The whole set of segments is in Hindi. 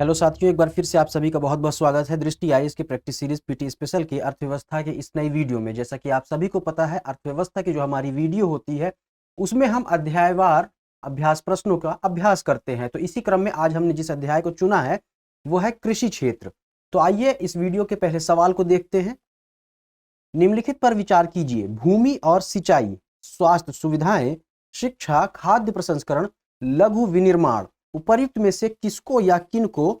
हेलो साथियों, एक बार फिर से आप सभी का बहुत बहुत स्वागत है दृष्टि आईएएस के प्रैक्टिस सीरीज पीटी स्पेशल के अर्थव्यवस्था के इस नई वीडियो में। जैसा कि आप सभी को पता है, अर्थव्यवस्था की जो हमारी वीडियो होती है उसमें हम अध्यायवार अभ्यास प्रश्नों का अभ्यास करते हैं। तो इसी क्रम में आज हमने जिस अध्याय को चुना है वो है कृषि क्षेत्र। तो आइए इस वीडियो के पहले सवाल को देखते हैं। निम्नलिखित पर विचार कीजिए। भूमि और सिंचाई, स्वास्थ्य सुविधाएं, शिक्षा, खाद्य प्रसंस्करण, लघु विनिर्माण उपर्युक्त में से किसको या किनको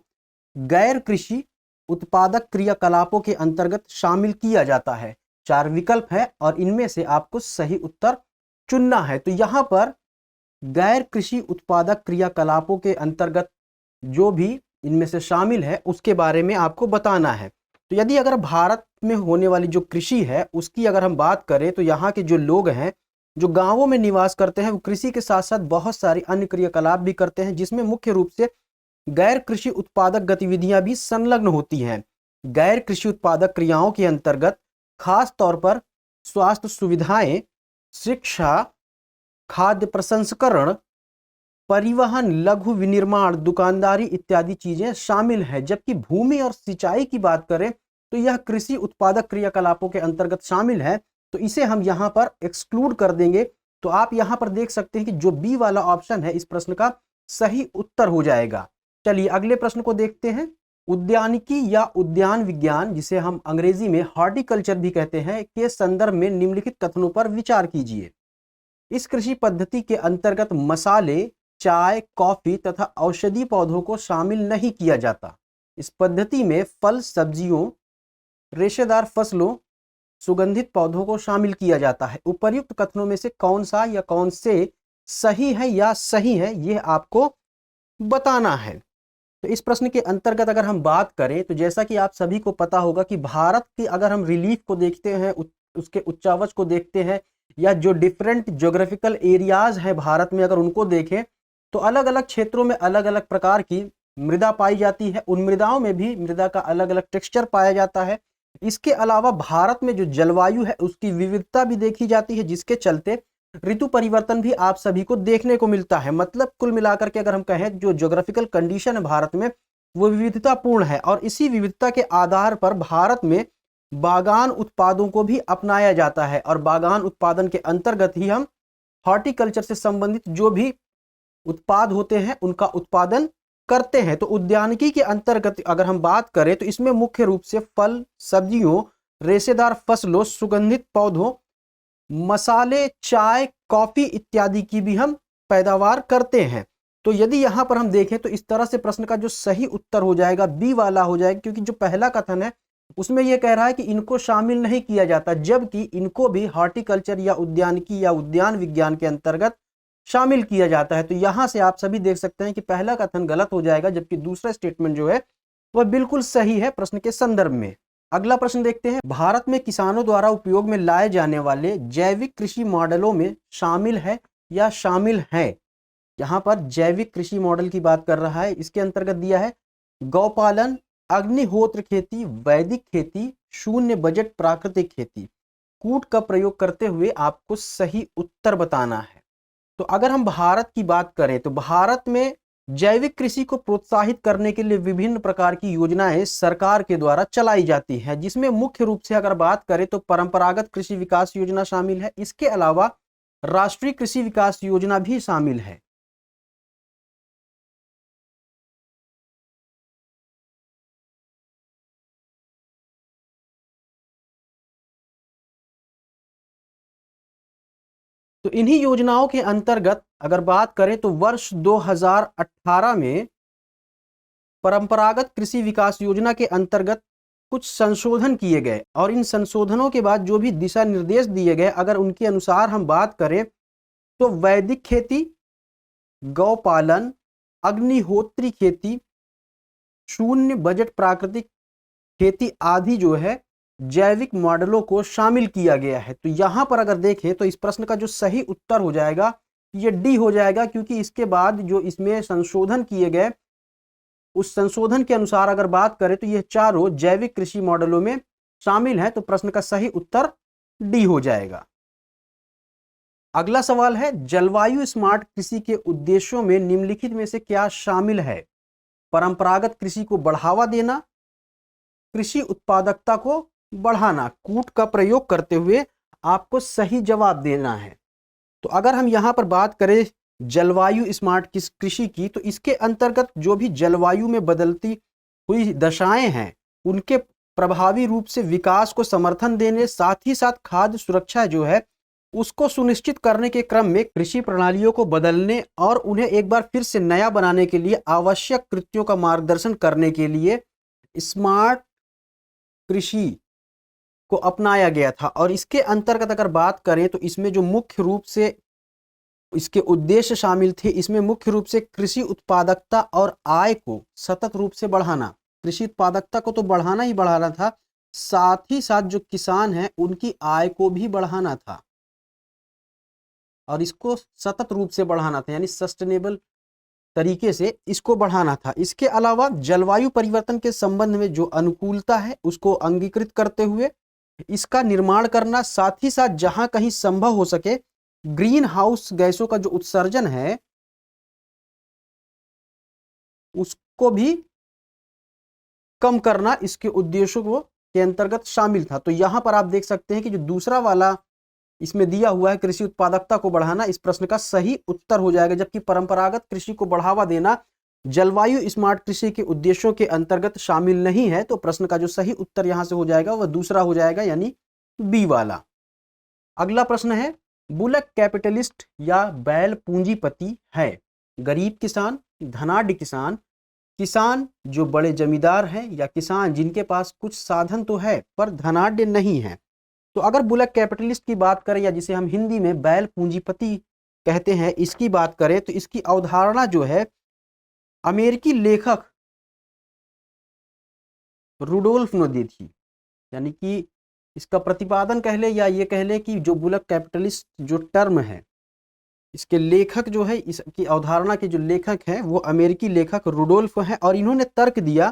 गैर कृषि उत्पादक क्रियाकलापों के अंतर्गत शामिल किया जाता है? 4 विकल्प है और इनमें से आपको सही उत्तर चुनना है। तो यहां पर गैर कृषि उत्पादक क्रियाकलापों के अंतर्गत जो भी इनमें से शामिल है उसके बारे में आपको बताना है। तो यदि अगर भारत में होने वाली जो कृषि है उसकी अगर हम बात करें तो यहाँ के जो लोग हैं जो गांवों में निवास करते हैं वो कृषि के साथ साथ बहुत सारी अन्य क्रियाकलाप भी करते हैं, जिसमें मुख्य रूप से गैर कृषि उत्पादक गतिविधियां भी संलग्न होती हैं। गैर कृषि उत्पादक क्रियाओं के अंतर्गत खास तौर पर स्वास्थ्य सुविधाएं, शिक्षा, खाद्य प्रसंस्करण, परिवहन, लघु विनिर्माण, दुकानदारी इत्यादि चीजें शामिल हैं। जबकि भूमि और सिंचाई की बात करें तो यह कृषि उत्पादक क्रियाकलापों के अंतर्गत शामिल है, तो इसे हम यहां पर एक्सक्लूड कर देंगे। तो आप यहां पर देख सकते हैं कि जो बी वाला ऑप्शन है इस प्रश्न का सही उत्तर हो जाएगा। चलिए अगले प्रश्न को देखते हैं। उद्यानिकी या उद्यान विज्ञान, जिसे हम अंग्रेजी में हॉर्टिकल्चर भी कहते हैं, के संदर्भ में निम्नलिखित कथनों पर विचार कीजिए। इस कृषि पद्धति के अंतर्गत मसाले, चाय, कॉफी तथा औषधि पौधों को शामिल नहीं किया जाता। इस पद्धति में फल, सब्जियों, रेशेदार फसलों, सुगंधित पौधों को शामिल किया जाता है। उपर्युक्त कथनों में से कौन सा या कौन से सही है या सही है, यह आपको बताना है। तो इस प्रश्न के अंतर्गत अगर हम बात करें तो जैसा कि आप सभी को पता होगा कि भारत की अगर हम रिलीफ को देखते हैं, उसके उच्चावच को देखते हैं, या जो डिफरेंट ज्योग्राफिकल एरियाज हैं भारत में अगर उनको देखें तो अलग अलग क्षेत्रों में अलग अलग प्रकार की मृदा पाई जाती है। उन मृदाओं में भी मृदा का अलग अलग टेक्सचर पाया जाता है। इसके अलावा भारत में जो जलवायु है उसकी विविधता भी देखी जाती है, जिसके चलते ऋतु परिवर्तन भी आप सभी को देखने को मिलता है। मतलब कुल मिलाकर के अगर हम कहें जो ज्योग्राफिकल कंडीशन है भारत में वो विविधतापूर्ण है, और इसी विविधता के आधार पर भारत में बागान उत्पादों को भी अपनाया जाता है, और बागान उत्पादन के अंतर्गत ही हम हॉर्टिकल्चर से संबंधित जो भी उत्पाद होते हैं उनका उत्पादन करते हैं। तो उद्यानिकी के अंतर्गत अगर हम बात करें तो इसमें मुख्य रूप से फल, सब्जियों, रेशेदार फसलों, सुगंधित पौधों, मसाले, चाय, कॉफी इत्यादि की भी हम पैदावार करते हैं। तो यदि यहां पर हम देखें तो इस तरह से प्रश्न का जो सही उत्तर हो जाएगा बी वाला हो जाएगा, क्योंकि जो पहला कथन है उसमें यह कह रहा है कि इनको शामिल नहीं किया जाता, जबकि इनको भी हॉर्टिकल्चर या उद्यानिकी या उद्यान विज्ञान के अंतर्गत शामिल किया जाता है। तो यहां से आप सभी देख सकते हैं कि पहला कथन गलत हो जाएगा, जबकि दूसरा स्टेटमेंट जो है वह बिल्कुल सही है प्रश्न के संदर्भ में। अगला प्रश्न देखते हैं। भारत में किसानों द्वारा उपयोग में लाए जाने वाले जैविक कृषि मॉडलों में शामिल है या शामिल है? यहां पर जैविक कृषि मॉडल की बात कर रहा है। इसके अंतर्गत दिया है गौपालन, अग्निहोत्र खेती, वैदिक खेती, शून्य बजट प्राकृतिक खेती। कूट का प्रयोग करते हुए आपको सही उत्तर बताना है। तो अगर हम भारत की बात करें तो भारत में जैविक कृषि को प्रोत्साहित करने के लिए विभिन्न प्रकार की योजनाएं सरकार के द्वारा चलाई जाती हैं, जिसमें मुख्य रूप से अगर बात करें तो परंपरागत कृषि विकास योजना शामिल है। इसके अलावा राष्ट्रीय कृषि विकास योजना भी शामिल है। तो इन्हीं योजनाओं के अंतर्गत अगर बात करें तो वर्ष 2018 में परंपरागत कृषि विकास योजना के अंतर्गत कुछ संशोधन किए गए, और इन संशोधनों के बाद जो भी दिशा निर्देश दिए गए अगर उनके अनुसार हम बात करें तो वैदिक खेती, गौपालन, अग्निहोत्री खेती, शून्य बजट प्राकृतिक खेती आदि जो है जैविक मॉडलों को शामिल किया गया है। तो यहां पर अगर देखें तो इस प्रश्न का जो सही उत्तर हो जाएगा ये डी हो जाएगा, क्योंकि इसके बाद जो इसमें संशोधन किए गए उस संशोधन के अनुसार अगर बात करें तो यह चारों जैविक कृषि मॉडलों में शामिल है। तो प्रश्न का सही उत्तर डी हो जाएगा। अगला सवाल है, जलवायु स्मार्ट कृषि के उद्देश्यों में निम्नलिखित में से क्या शामिल है? परंपरागत कृषि को बढ़ावा देना, कृषि उत्पादकता को बढ़ाना। कूट का प्रयोग करते हुए आपको सही जवाब देना है। तो अगर हम यहाँ पर बात करें जलवायु स्मार्ट कृषि की, तो इसके अंतर्गत जो भी जलवायु में बदलती हुई दशाएं हैं उनके प्रभावी रूप से विकास को समर्थन देने, साथ ही साथ खाद्य सुरक्षा जो है उसको सुनिश्चित करने के क्रम में कृषि प्रणालियों को बदलने और उन्हें एक बार फिर से नया बनाने के लिए आवश्यक कृत्यों का मार्गदर्शन करने के लिए स्मार्ट कृषि को अपनाया गया था। और इसके अंतर्गत अगर बात करें तो इसमें जो मुख्य रूप से इसके उद्देश्य शामिल थे, इसमें मुख्य रूप से कृषि उत्पादकता और आय को सतत रूप से बढ़ाना। कृषि उत्पादकता को तो बढ़ाना ही बढ़ाना था, साथ ही साथ जो किसान हैं उनकी आय को भी बढ़ाना था और इसको सतत रूप से बढ़ाना था, यानी सस्टेनेबल तरीके से इसको बढ़ाना था। इसके अलावा जलवायु परिवर्तन के संबंध में जो अनुकूलता है उसको अंगीकृत करते हुए इसका निर्माण करना, साथ ही साथ जहां कहीं संभव हो सके ग्रीन हाउस गैसों का जो उत्सर्जन है उसको भी कम करना इसके उद्देश्यों के अंतर्गत शामिल था। तो यहां पर आप देख सकते हैं कि जो दूसरा वाला इसमें दिया हुआ है कृषि उत्पादकता को बढ़ाना, इस प्रश्न का सही उत्तर हो जाएगा, जबकि परंपरागत कृषि को बढ़ावा देना जलवायु स्मार्ट कृषि के उद्देश्यों के अंतर्गत शामिल नहीं है। तो प्रश्न का जो सही उत्तर यहां से हो जाएगा वह दूसरा हो जाएगा, यानी बी वाला। अगला प्रश्न है, बुलक कैपिटलिस्ट या बैल पूंजीपति है? गरीब किसान, धनाढ्य किसान, किसान जो बड़े जमींदार हैं, या किसान जिनके पास कुछ साधन तो है पर धनाढ्य नहीं है। तो अगर बुलक कैपिटलिस्ट की बात करें, या जिसे हम हिंदी में बैल पूंजीपति कहते हैं, इसकी बात करें तो इसकी अवधारणा जो है अमेरिकी लेखक रुडोल्फ ने दी थी। यानी कि इसका प्रतिपादन कह ले या ये कह ले कि जो बुलक कैपिटलिस्ट जो टर्म है इसके लेखक जो है, इसकी अवधारणा के जो लेखक हैं वो अमेरिकी लेखक रुडोल्फ हैं। और इन्होंने तर्क दिया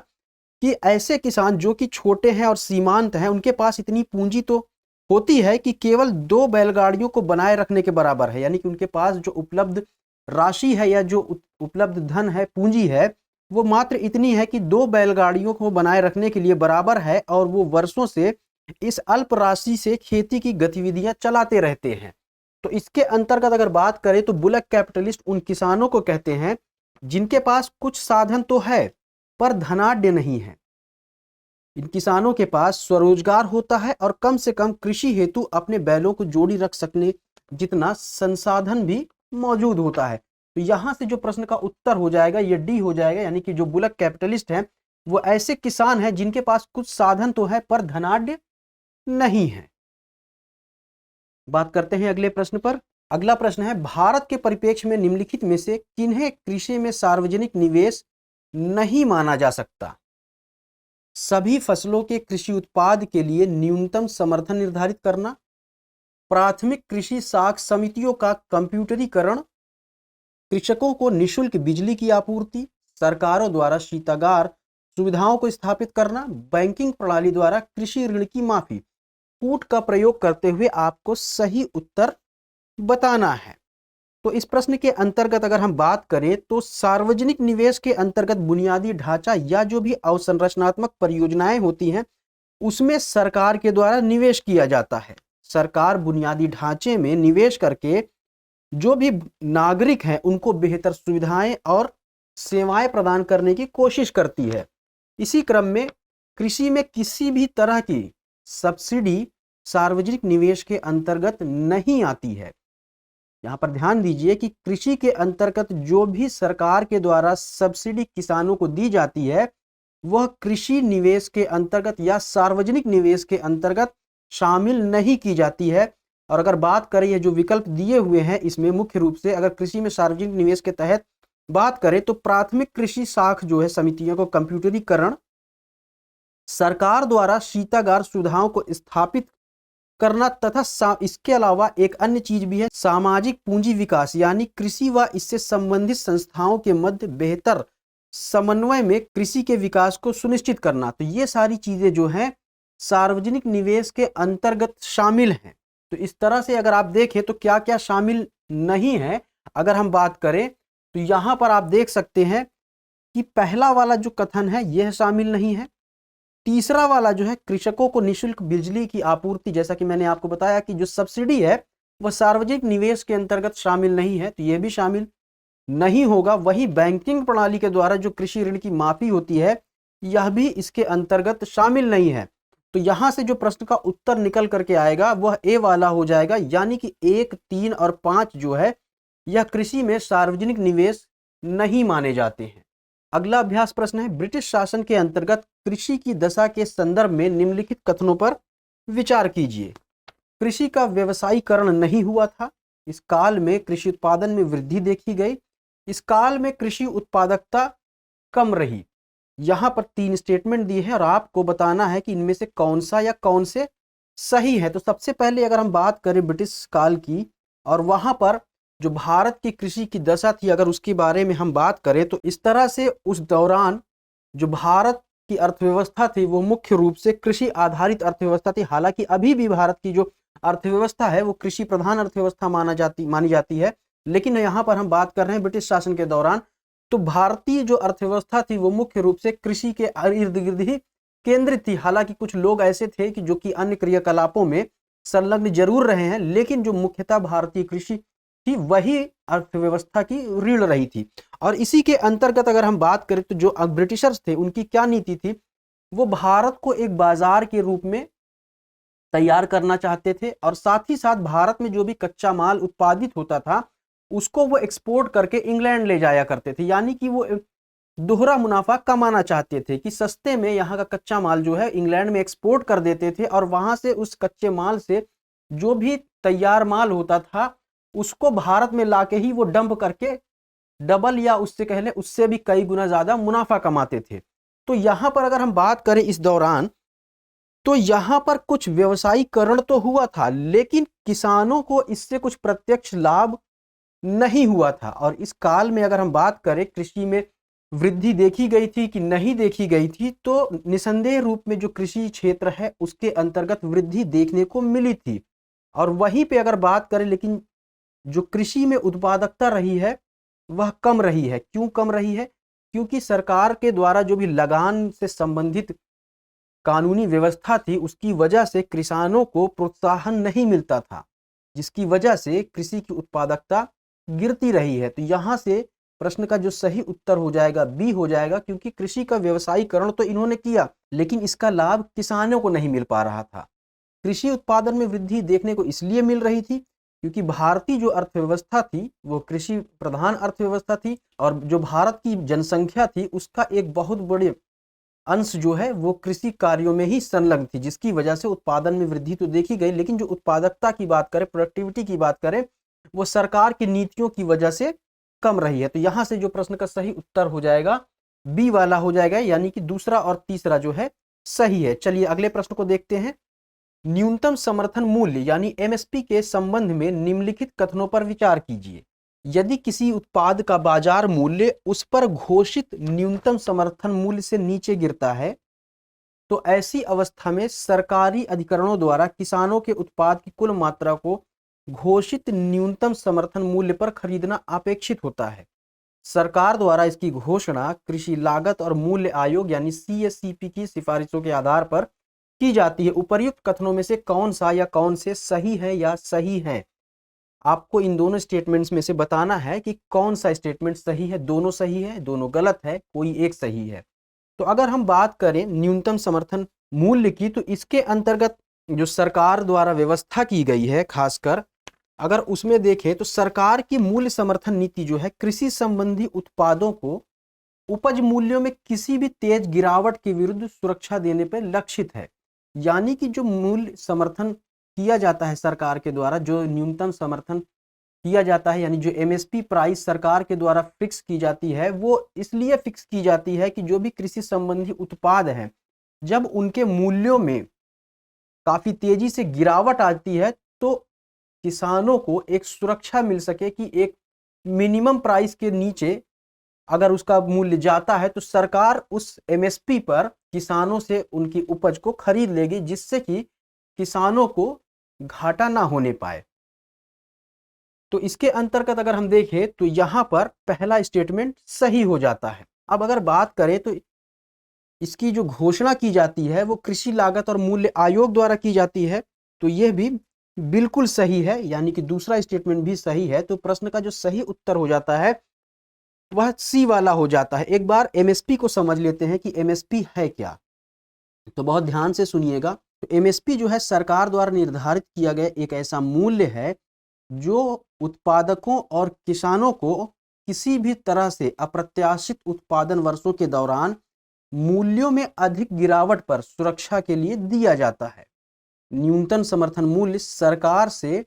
कि ऐसे किसान जो कि छोटे हैं और सीमांत हैं, उनके पास इतनी पूंजी तो होती है कि केवल 2 बैलगाड़ियों को बनाए रखने के बराबर है। यानी कि उनके पास जो उपलब्ध राशि है या जो उपलब्ध धन है, पूंजी है, वो मात्र इतनी है कि 2 बैलगाड़ियों को बनाए रखने के लिए बराबर है, और वो वर्षों से इस अल्प राशि से खेती की गतिविधियां चलाते रहते हैं। तो इसके अंतर्गत अगर बात करें तो बुलक कैपिटलिस्ट उन किसानों को कहते हैं जिनके पास कुछ साधन तो है पर धनाढ्य नहीं है। इन किसानों के पास स्वरोजगार होता है और कम से कम कृषि हेतु अपने बैलों को जोड़ी रख सकने जितना संसाधन भी मौजूद होता है। तो यहां से जो प्रश्न का उत्तर हो जाएगा ये डी हो जाएगा, यानी कि जो बुलक कैपिटलिस्ट हैं वो ऐसे किसान हैं जिनके पास कुछ साधन तो है पर धनाढ्य नहीं है। बात करते हैं अगले प्रश्न पर। अगला प्रश्न है, भारत के परिप्रेक्ष्य में निम्नलिखित में से किन्हें कृषि में सार्वजनिक निवेश नहीं माना जा सकता? सभी फसलों के कृषि उत्पाद के लिए न्यूनतम समर्थन निर्धारित करना, प्राथमिक कृषि साख समितियों का कंप्यूटरीकरण, कृषकों को निःशुल्क बिजली की आपूर्ति, सरकारों द्वारा शीतागार सुविधाओं को स्थापित करना, बैंकिंग प्रणाली द्वारा कृषि ऋण की माफी। कूट का प्रयोग करते हुए आपको सही उत्तर बताना है। तो इस प्रश्न के अंतर्गत अगर हम बात करें तो सार्वजनिक निवेश के अंतर्गत बुनियादी ढांचा या जो भी अवसंरचनात्मक परियोजनाएं होती हैं उसमें सरकार के द्वारा निवेश किया जाता है। सरकार बुनियादी ढांचे में निवेश करके जो भी नागरिक हैं उनको बेहतर सुविधाएं और सेवाएं प्रदान करने की कोशिश करती है। इसी क्रम में कृषि में किसी भी तरह की सब्सिडी सार्वजनिक निवेश के अंतर्गत नहीं आती है। यहां पर ध्यान दीजिए कि कृषि के अंतर्गत जो भी सरकार के द्वारा सब्सिडी किसानों को दी जाती है वह कृषि निवेश के अंतर्गत या सार्वजनिक निवेश के अंतर्गत शामिल नहीं की जाती है। और अगर बात करें ये जो विकल्प दिए हुए हैं इसमें मुख्य रूप से अगर कृषि में सार्वजनिक निवेश के तहत बात करें तो प्राथमिक कृषि साख जो है समितियों को कंप्यूटरीकरण, सरकार द्वारा शीतागार सुविधाओं को स्थापित करना, तथा इसके अलावा एक अन्य चीज भी है सामाजिक पूंजी विकास, यानी कृषि व इससे संबंधित संस्थाओं के मध्य बेहतर समन्वय में कृषि के विकास को सुनिश्चित करना। तो ये सारी चीजें जो हैं सार्वजनिक निवेश के अंतर्गत शामिल हैं। तो इस तरह से अगर आप देखें तो क्या क्या शामिल नहीं है, अगर हम बात करें तो यहां पर आप देख सकते हैं कि पहला वाला जो कथन है यह शामिल नहीं है। तीसरा वाला जो है कृषकों को निःशुल्क बिजली की आपूर्ति, जैसा कि मैंने आपको बताया कि जो सब्सिडी है वह सार्वजनिक निवेश के अंतर्गत शामिल नहीं है, तो यह भी शामिल नहीं होगा। वही बैंकिंग प्रणाली के द्वारा जो कृषि ऋण की माफी होती है यह भी इसके अंतर्गत शामिल नहीं है। तो यहां से जो प्रश्न का उत्तर निकल करके आएगा वह ए वाला हो जाएगा, यानी कि 1, 3 और 5 जो है यह कृषि में सार्वजनिक निवेश नहीं माने जाते हैं। अगला अभ्यास प्रश्न है, ब्रिटिश शासन के अंतर्गत कृषि की दशा के संदर्भ में निम्नलिखित कथनों पर विचार कीजिए। कृषि का व्यवसायीकरण नहीं हुआ था। इस काल में कृषि उत्पादन में वृद्धि देखी गई। इस काल में कृषि उत्पादकता कम रही। यहां पर 3 स्टेटमेंट दिए हैं और आपको बताना है कि इनमें से कौन सा या कौन से सही है। तो सबसे पहले अगर हम बात करें ब्रिटिश काल की और वहां पर जो भारत की कृषि की दशा थी, अगर उसके बारे में हम बात करें तो इस तरह से उस दौरान जो भारत की अर्थव्यवस्था थी वो मुख्य रूप से कृषि आधारित अर्थव्यवस्था थी। हालांकि अभी भी भारत की जो अर्थव्यवस्था है वो कृषि प्रधान अर्थव्यवस्था मानी जाती है, लेकिन यहाँ पर हम बात कर रहे हैं ब्रिटिश शासन के दौरान। तो भारतीय जो अर्थव्यवस्था थी वो मुख्य रूप से कृषि के इर्द गिर्द ही केंद्रित थी। हालांकि कुछ लोग ऐसे थे कि जो कि अन्य क्रियाकलापों में संलग्न जरूर रहे हैं, लेकिन जो मुख्यतः भारतीय कृषि थी वही अर्थव्यवस्था की रीढ़ रही थी। और इसी के अंतर्गत अगर हम बात करें तो जो ब्रिटिशर्स थे उनकी क्या नीति थी, वो भारत को एक बाजार के रूप में तैयार करना चाहते थे और साथ ही साथ भारत में जो भी कच्चा माल उत्पादित होता था उसको वो एक्सपोर्ट करके इंग्लैंड ले जाया करते थे। यानी कि वो दोहरा मुनाफा कमाना चाहते थे कि सस्ते में यहाँ का कच्चा माल जो है इंग्लैंड में एक्सपोर्ट कर देते थे और वहां से उस कच्चे माल से जो भी तैयार माल होता था उसको भारत में लाके ही वो डंप करके डबल या उससे कह लें उससे भी कई गुना ज्यादा मुनाफा कमाते थे। तो यहां पर अगर हम बात करें इस दौरान, तो यहां पर कुछ व्यवसायीकरण तो हुआ था लेकिन किसानों को इससे कुछ प्रत्यक्ष लाभ नहीं हुआ था। और इस काल में अगर हम बात करें कृषि में वृद्धि देखी गई थी कि नहीं देखी गई थी, तो निसंदेह रूप में जो कृषि क्षेत्र है उसके अंतर्गत वृद्धि देखने को मिली थी। और वहीं पे अगर बात करें, लेकिन जो कृषि में उत्पादकता रही है वह कम रही है। क्यों कम रही है? क्योंकि सरकार के द्वारा जो भी लगान से संबंधित कानूनी व्यवस्था थी उसकी वजह से किसानों को प्रोत्साहन नहीं मिलता था, जिसकी वजह से कृषि की उत्पादकता गिरती रही है। तो यहां से प्रश्न का जो सही उत्तर हो जाएगा बी हो जाएगा, क्योंकि कृषि का व्यवसायीकरण तो इन्होंने किया लेकिन इसका लाभ किसानों को नहीं मिल पा रहा था। कृषि उत्पादन में वृद्धि देखने को इसलिए मिल रही थी क्योंकि भारतीय जो अर्थव्यवस्था थी वो कृषि प्रधान अर्थव्यवस्था थी और जो भारत की जनसंख्या थी उसका एक बहुत बड़े अंश जो है वो कृषि कार्यों में ही संलग्न थी, जिसकी वजह से उत्पादन में वृद्धि तो देखी गई लेकिन जो उत्पादकता की बात करें, प्रोडक्टिविटी की बात करें, वो सरकार की नीतियों की वजह से कम रही है। तो यहां से जो प्रश्न का सही उत्तर हो जाएगा बी वाला हो जाएगा, यानी कि दूसरा और तीसरा जो है सही है। चलिए अगले प्रश्न को देखते हैं। न्यूनतम समर्थन मूल्य यानी एमएसपी के संबंध में निम्नलिखित कथनों पर विचार कीजिए। यदि किसी उत्पाद का बाजार मूल्य उस पर घोषित न्यूनतम समर्थन मूल्य से नीचे गिरता है तो ऐसी अवस्था में सरकारी अधिकरणों द्वारा किसानों के उत्पाद की कुल मात्रा को घोषित न्यूनतम समर्थन मूल्य पर खरीदना अपेक्षित होता है। सरकार द्वारा इसकी घोषणा कृषि लागत और मूल्य आयोग यानी सीएससीपी की सिफारिशों के आधार पर की जाती है। उपर्युक्त कथनों में से कौन सा या कौन से सही है या सही है? आपको इन दोनों स्टेटमेंट्स में से बताना है कि कौन सा स्टेटमेंट सही है। दोनों सही है, दोनों गलत है, कोई एक सही है। तो अगर हम बात करें न्यूनतम समर्थन मूल्य की, तो इसके अंतर्गत जो सरकार द्वारा व्यवस्था की गई है, खासकर अगर उसमें देखें तो सरकार की मूल्य समर्थन नीति जो है कृषि संबंधी उत्पादों को उपज मूल्यों में किसी भी तेज गिरावट के विरुद्ध सुरक्षा देने पर लक्षित है। यानी कि जो मूल्य समर्थन किया जाता है सरकार के द्वारा, जो न्यूनतम समर्थन किया जाता है यानी जो एमएसपी प्राइस सरकार के द्वारा फिक्स की जाती है, वो इसलिए फिक्स की जाती है कि जो भी कृषि संबंधी उत्पाद हैं जब उनके मूल्यों में काफी तेजी से गिरावट आती है तो किसानों को एक सुरक्षा मिल सके कि एक मिनिमम प्राइस के नीचे अगर उसका मूल्य जाता है तो सरकार उस एमएसपी पर किसानों से उनकी उपज को खरीद लेगी, जिससे कि किसानों को घाटा ना होने पाए। तो इसके अंतर्गत अगर हम देखें तो यहां पर पहला स्टेटमेंट सही हो जाता है। अब अगर बात करें तो इसकी जो घोषणा की जाती है वो कृषि लागत और मूल्य आयोग द्वारा की जाती है, तो यह भी बिल्कुल सही है, यानी कि दूसरा स्टेटमेंट भी सही है। तो प्रश्न का जो सही उत्तर हो जाता है वह सी वाला हो जाता है। एक बार एमएसपी को समझ लेते हैं कि एमएसपी है क्या, तो बहुत ध्यान से सुनिएगा। तो एमएसपी जो है सरकार द्वारा निर्धारित किया गया एक ऐसा मूल्य है जो उत्पादकों और किसानों को किसी भी तरह से अप्रत्याशित उत्पादन वर्षों के दौरान मूल्यों में अधिक गिरावट पर सुरक्षा के लिए दिया जाता है। न्यूनतम समर्थन मूल्य सरकार से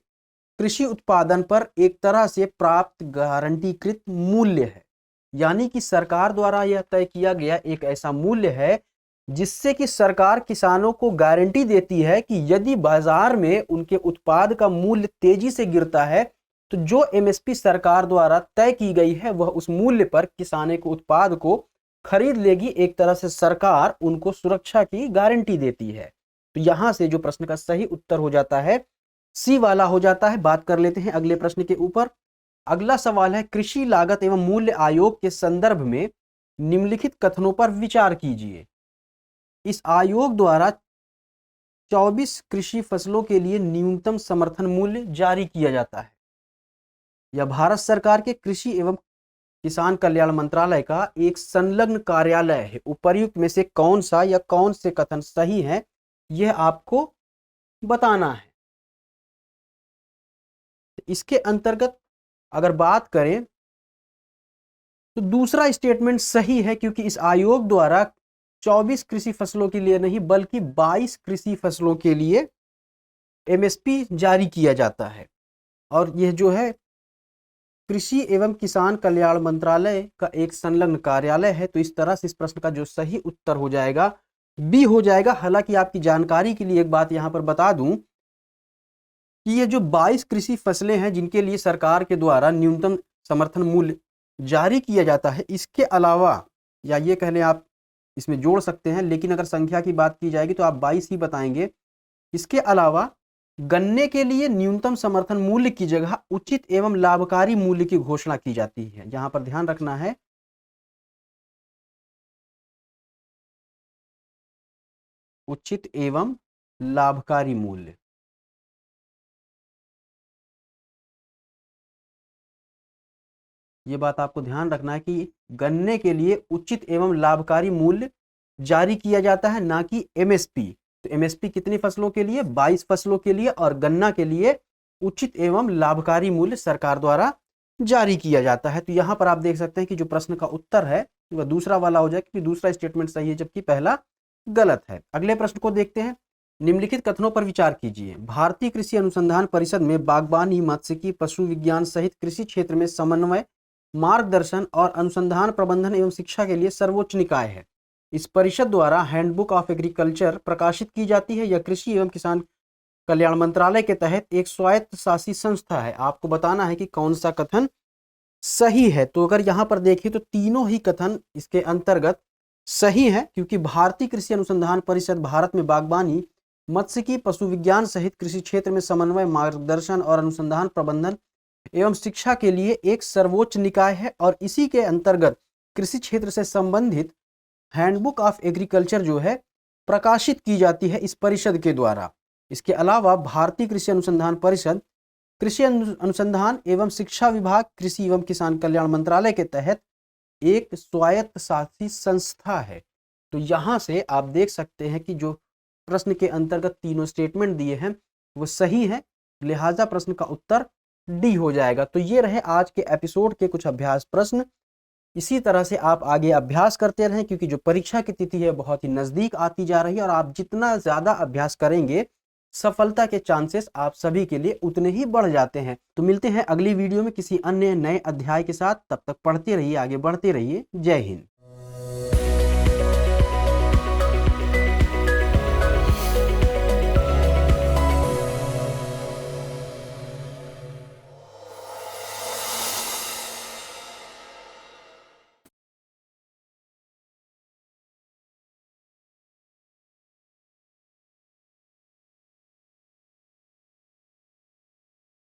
कृषि उत्पादन पर एक तरह से प्राप्त गारंटीकृत मूल्य है, यानी कि सरकार द्वारा यह तय किया गया एक ऐसा मूल्य है जिससे कि सरकार किसानों को गारंटी देती है कि यदि बाजार में उनके उत्पाद का मूल्य तेजी से गिरता है तो जो एमएसपी सरकार द्वारा तय की गई है वह उस मूल्य पर किसानों को उत्पाद को खरीद लेगी। एक तरह से सरकार उनको सुरक्षा की गारंटी देती है। तो यहां से जो प्रश्न का सही उत्तर हो जाता है सी वाला हो जाता है। बात कर लेते हैं अगले प्रश्न के ऊपर। अगला सवाल है, कृषि लागत एवं मूल्य आयोग के संदर्भ में निम्नलिखित कथनों पर विचार कीजिए। इस आयोग द्वारा 24 कृषि फसलों के लिए न्यूनतम समर्थन मूल्य जारी किया जाता है। यह भारत सरकार के कृषि एवं किसान कल्याण मंत्रालय का एक संलग्न कार्यालय है। उपर्युक्त में से कौन सा या कौन से कथन सही है यह आपको बताना है। इसके अंतर्गत अगर बात करें तो दूसरा स्टेटमेंट सही है, क्योंकि इस आयोग द्वारा 24 कृषि फसलों के लिए नहीं बल्कि 22 कृषि फसलों के लिए एमएसपी जारी किया जाता है। और यह जो है कृषि एवं किसान कल्याण मंत्रालय का एक संलग्न कार्यालय है। तो इस तरह से इस प्रश्न का जो सही उत्तर हो जाएगा बी हो जाएगा। हालांकि आपकी जानकारी के लिए एक बात यहां पर बता दूं कि ये जो 22 कृषि फसलें हैं जिनके लिए सरकार के द्वारा न्यूनतम समर्थन मूल्य जारी किया जाता है, इसके अलावा या ये कह लें आप इसमें जोड़ सकते हैं, लेकिन अगर संख्या की बात की जाएगी तो आप 22 ही बताएंगे। इसके अलावा गन्ने के लिए न्यूनतम समर्थन मूल्य की जगह उचित एवं लाभकारी मूल्य की घोषणा की जाती है। यहां पर ध्यान रखना है, उचित एवं लाभकारी मूल्य। ये बात आपको ध्यान रखना है कि गन्ने के लिए उचित एवं लाभकारी मूल्य जारी किया जाता है, ना कि एमएसपी। तो एमएसपी कितनी फसलों के लिए? 22 फसलों के लिए। और गन्ना के लिए उचित एवं लाभकारी मूल्य सरकार द्वारा जारी किया जाता है। तो यहां पर आप देख सकते हैं कि जो प्रश्न का उत्तर है वह दूसरा वाला हो जाए, क्योंकि दूसरा स्टेटमेंट सही है जबकि पहला गलत है। अगले प्रश्न को देखते हैं। निम्नलिखित कथनों पर विचार कीजिए। भारतीय कृषि अनुसंधान परिषद में बागवानी, मत्स्यिकी, पशु विज्ञान सहित कृषि क्षेत्र में समन्वय, मार्गदर्शन और अनुसंधान, प्रबंधन एवं शिक्षा के लिए सर्वोच्च निकाय है। इस परिषद द्वारा हैंडबुक ऑफ एग्रीकल्चर प्रकाशित की जाती है। यह कृषि एवं किसान कल्याण मंत्रालय के तहत एक स्वायत्त शासी संस्था है। आपको बताना है कि कौन सा कथन सही है। तो अगर यहां पर देखें तो तीनों ही कथन इसके अंतर्गत सही है, क्योंकि भारतीय कृषि अनुसंधान परिषद भारत में बागवानी, मत्स्यिकी, पशु विज्ञान सहित कृषि क्षेत्र में समन्वय, मार्गदर्शन और अनुसंधान, प्रबंधन एवं शिक्षा के लिए एक सर्वोच्च निकाय है। और इसी के अंतर्गत कृषि क्षेत्र से संबंधित हैंडबुक ऑफ एग्रीकल्चर जो है प्रकाशित की जाती है इस परिषद के द्वारा। इसके अलावा भारतीय कृषि अनुसंधान परिषद कृषि अनुसंधान एवं शिक्षा विभाग, कृषि एवं किसान कल्याण मंत्रालय के तहत एक स्वायत्त शासी संस्था है। तो यहां से आप देख सकते हैं कि जो प्रश्न के अंतर्गत तीनों स्टेटमेंट दिए हैं वो सही है, लिहाजा प्रश्न का उत्तर डी हो जाएगा। तो ये रहे आज के एपिसोड के कुछ अभ्यास प्रश्न। इसी तरह से आप आगे अभ्यास करते रहें, क्योंकि जो परीक्षा की तिथि है बहुत ही नजदीक आती जा रही है और आप जितना ज्यादा अभ्यास करेंगे सफलता के चांसेस आप सभी के लिए उतने ही बढ़ जाते हैं। तो मिलते हैं अगली वीडियो में किसी अन्य नए अध्याय के साथ। तब तक पढ़ते रहिए, आगे बढ़ते रहिए। जय हिंद।